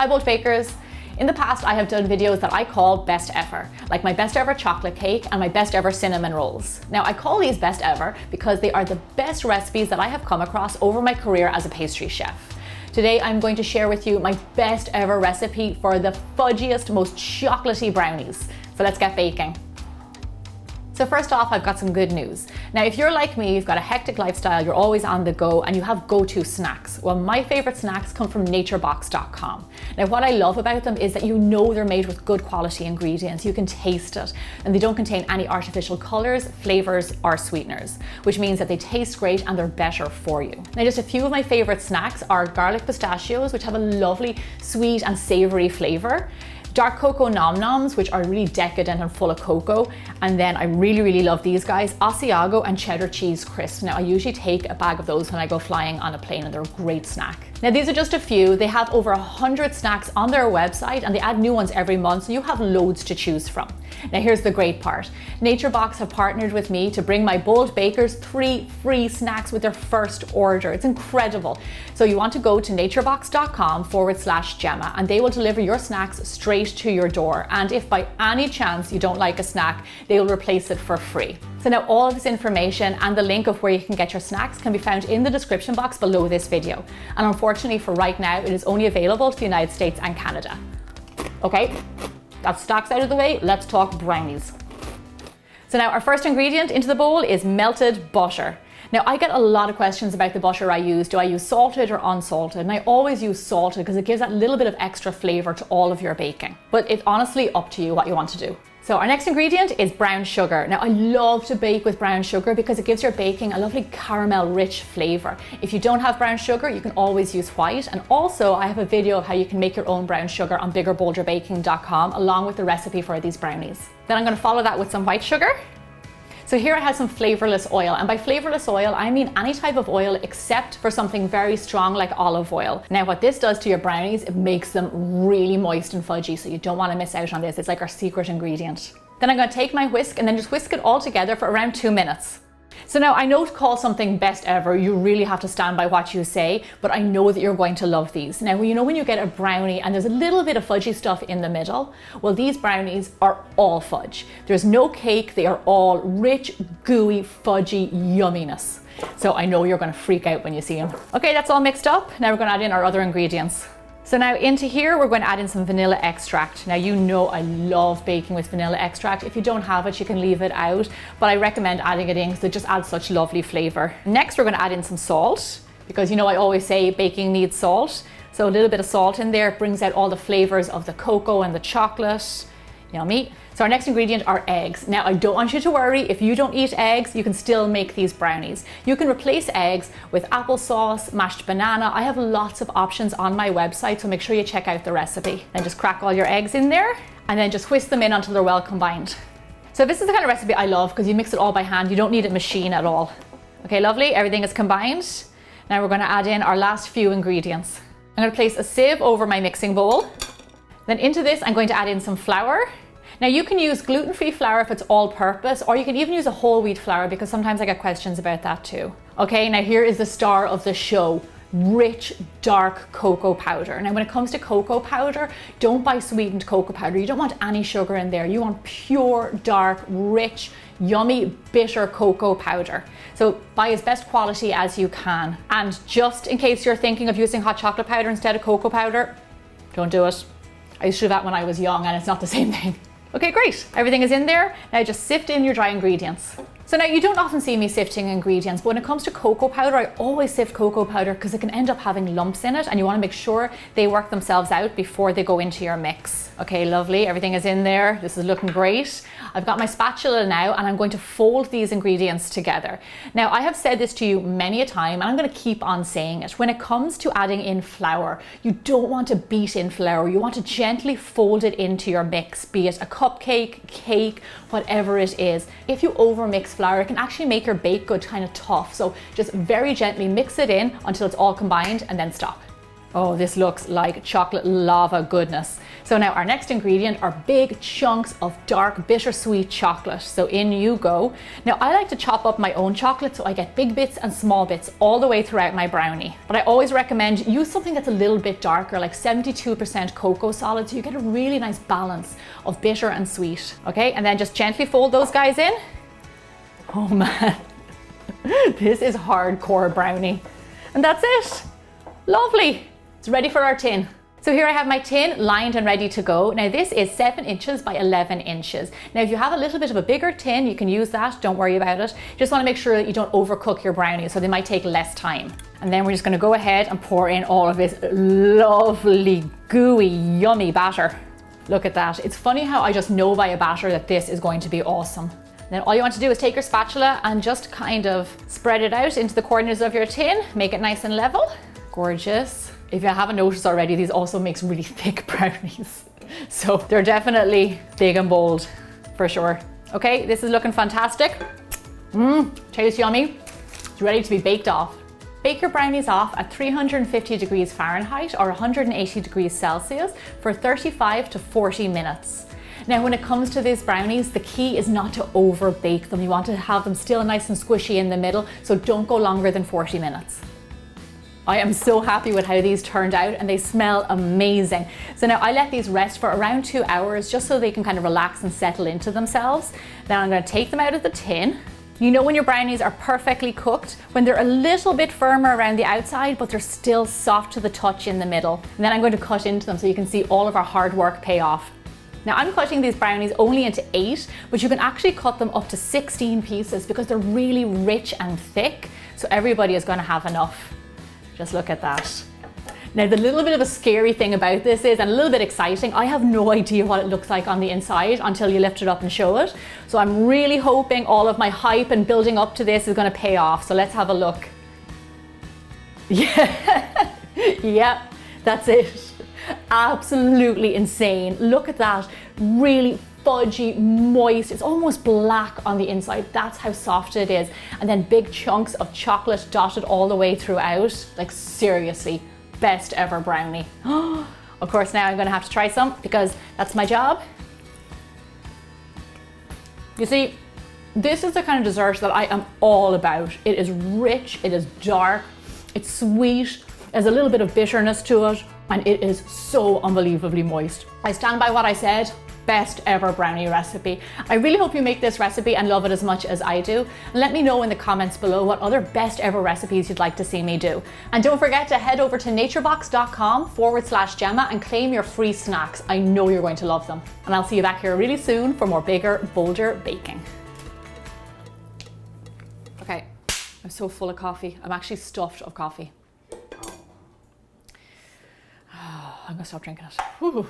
Hi bold bakers. In the past I have done videos that I call best ever, like my best ever chocolate cake and my best ever cinnamon rolls. Now I call these best ever because they are the best recipes that I have come across over my career as a pastry chef. Today I'm going to share with you my best ever recipe for the fudgiest, most chocolatey brownies. So let's get baking. So first off, I've got some good news. Now, if you're like me, you've got a hectic lifestyle, you're always on the go, and you have go-to snacks. Well, my favorite snacks come from naturebox.com. Now, what I love about them is that you know they're made with good quality ingredients. You can taste it, and they don't contain any artificial colors, flavors, or sweeteners, which means that they taste great and they're better for you. Now, just a few of my favorite snacks are garlic pistachios, which have a lovely sweet and savory flavor. Dark cocoa nom noms, which are really decadent and full of cocoa. And then I really love these guys, Asiago and cheddar cheese crisps. Now I usually take a bag of those when I go flying on a plane and they're a great snack. Now these are just a few. They have over 100 snacks on their website and they add new ones every month, so you have loads to choose from. Now here's the great part. NatureBox have partnered with me to bring my bold bakers 3 free snacks with their first order. It's incredible. So you want to go to naturebox.com/Gemma and they will deliver your snacks straight to your door. And if by any chance you don't like a snack, they will replace it for free. So now all of this information and the link of where you can get your snacks can be found in the description box below this video. And unfortunately for right now, it is only available to the United States and Canada. Okay, that snacks out of the way, let's talk brownies. So now our first ingredient into the bowl is melted butter. Now I get a lot of questions about the butter I use. Do I use salted or unsalted? And I always use salted because it gives that little bit of extra flavor to all of your baking. But it's honestly up to you what you want to do. So our next ingredient is brown sugar. Now I love to bake with brown sugar because it gives your baking a lovely caramel rich flavor. If you don't have brown sugar, you can always use white. And also I have a video of how you can make your own brown sugar on biggerbolderbaking.com along with the recipe for these brownies. Then I'm going to follow that with some white sugar. So here I have some flavorless oil, and by flavorless oil I mean any type of oil except for something very strong like olive oil. Now what this does to your brownies, it makes them really moist and fudgy, so you don't want to miss out on this. It's like our secret ingredient. Then I'm going to take my whisk and then just whisk it all together for around 2 minutes. So now I know to call something best ever, you really have to stand by what you say, but I know that you're going to love these. Now, you know when you get a brownie and there's a little bit of fudgy stuff in the middle? Well, these brownies are all fudge. There's no cake, they are all rich, gooey, fudgy yumminess. So I know you're going to freak out when you see them. Okay, that's all mixed up. Now we're going to add in our other ingredients. So now into here, we're going to add in some vanilla extract. Now you know I love baking with vanilla extract. If you don't have it, you can leave it out, but I recommend adding it in because it just adds such lovely flavor. Next, we're going to add in some salt because you know I always say baking needs salt. So a little bit of salt in there brings out all the flavors of the cocoa and the chocolate. Yummy. So our next ingredient are eggs. Now I don't want you to worry, if you don't eat eggs, you can still make these brownies. You can replace eggs with applesauce, mashed banana. I have lots of options on my website, so make sure you check out the recipe. Then just crack all your eggs in there and then just whisk them in until they're well combined. So this is the kind of recipe I love because you mix it all by hand. You don't need a machine at all. Okay, lovely, everything is combined. Now we're going to add in our last few ingredients. I'm going to place a sieve over my mixing bowl. Then into this, I'm going to add in some flour. Now you can use gluten-free flour if it's all-purpose, or you can even use a whole wheat flour because sometimes I get questions about that too. Okay, now here is the star of the show. Rich, dark cocoa powder. Now when it comes to cocoa powder, don't buy sweetened cocoa powder. You don't want any sugar in there. You want pure, dark, rich, yummy, bitter cocoa powder. So buy as best quality as you can. And just in case you're thinking of using hot chocolate powder instead of cocoa powder, don't do it. I used to do that when I was young and it's not the same thing. Okay, great. Everything is in there. Now just sift in your dry ingredients. So now you don't often see me sifting ingredients, but when it comes to cocoa powder, I always sift cocoa powder because it can end up having lumps in it and you want to make sure they work themselves out before they go into your mix. Okay, lovely. Everything is in there. This is looking great. I've got my spatula now and I'm going to fold these ingredients together. Now I have said this to you many a time and I'm going to keep on saying it. When it comes to adding in flour, you don't want to beat in flour. You want to gently fold it into your mix, be it a cupcake, cake, whatever it is. If you overmix flour, it can actually make your baked good kind of tough. So just very gently mix it in until it's all combined and then stop. Oh, this looks like chocolate lava goodness. So now our next ingredient are big chunks of dark bittersweet chocolate. So in you go. Now I like to chop up my own chocolate so I get big bits and small bits all the way throughout my brownie. But I always recommend use something that's a little bit darker, like 72% cocoa solid, so you get a really nice balance of bitter and sweet. Okay, and then just gently fold those guys in. Oh man, this is hardcore brownie. And that's it. Lovely. It's ready for our tin. So here I have my tin lined and ready to go. Now this is 7 inches by 11 inches. Now if you have a little bit of a bigger tin, you can use that, don't worry about it. You just want to make sure that you don't overcook your brownies, so they might take less time. And then we're just going to go ahead and pour in all of this lovely, gooey, yummy batter. Look at that. It's funny how I just know by a batter that this is going to be awesome. Then all you want to do is take your spatula and just kind of spread it out into the corners of your tin, make it nice and level. Gorgeous. If you haven't noticed already, these also makes really thick brownies. So they're definitely big and bold for sure. Okay, this is looking fantastic. Tastes yummy. It's ready to be baked off. Bake your brownies off at 350 degrees Fahrenheit or 180 degrees Celsius for 35 to 40 minutes. Now, when it comes to these brownies, the key is not to over bake them. You want to have them still nice and squishy in the middle, so don't go longer than 40 minutes. I am so happy with how these turned out and they smell amazing. So now I let these rest for around 2 hours just so they can kind of relax and settle into themselves. Then I'm going to take them out of the tin. You know when your brownies are perfectly cooked, when they're a little bit firmer around the outside, but they're still soft to the touch in the middle. And then I'm going to cut into them so you can see all of our hard work pay off. Now I'm cutting these brownies only into 8, but you can actually cut them up to 16 pieces because they're really rich and thick. So everybody is going to have enough. Just look at that. Now the little bit of a scary thing about this is, and a little bit exciting, I have no idea what it looks like on the inside until you lift it up and show it. So I'm really hoping all of my hype and building up to this is going to pay off. So let's have a look. Yeah, yep, that's it. Absolutely insane. Look at that, really fudgy, moist. It's almost black on the inside. That's how soft it is. And then big chunks of chocolate dotted all the way throughout. Like seriously, best ever brownie. Of course, now I'm gonna have to try some because that's my job. You see, this is the kind of dessert that I am all about. It is rich, it is dark, it's sweet, there's a little bit of bitterness to it, and it is so unbelievably moist. I stand by what I said. Best ever brownie recipe. I really hope you make this recipe and love it as much as I do. Let me know in the comments below what other best ever recipes you'd like to see me do. And don't forget to head over to naturebox.com/Gemma and claim your free snacks. I know you're going to love them. And I'll see you back here really soon for more bigger, bolder baking. Okay, I'm so full of coffee. I'm actually stuffed of coffee. I'm gonna stop drinking it. Whew.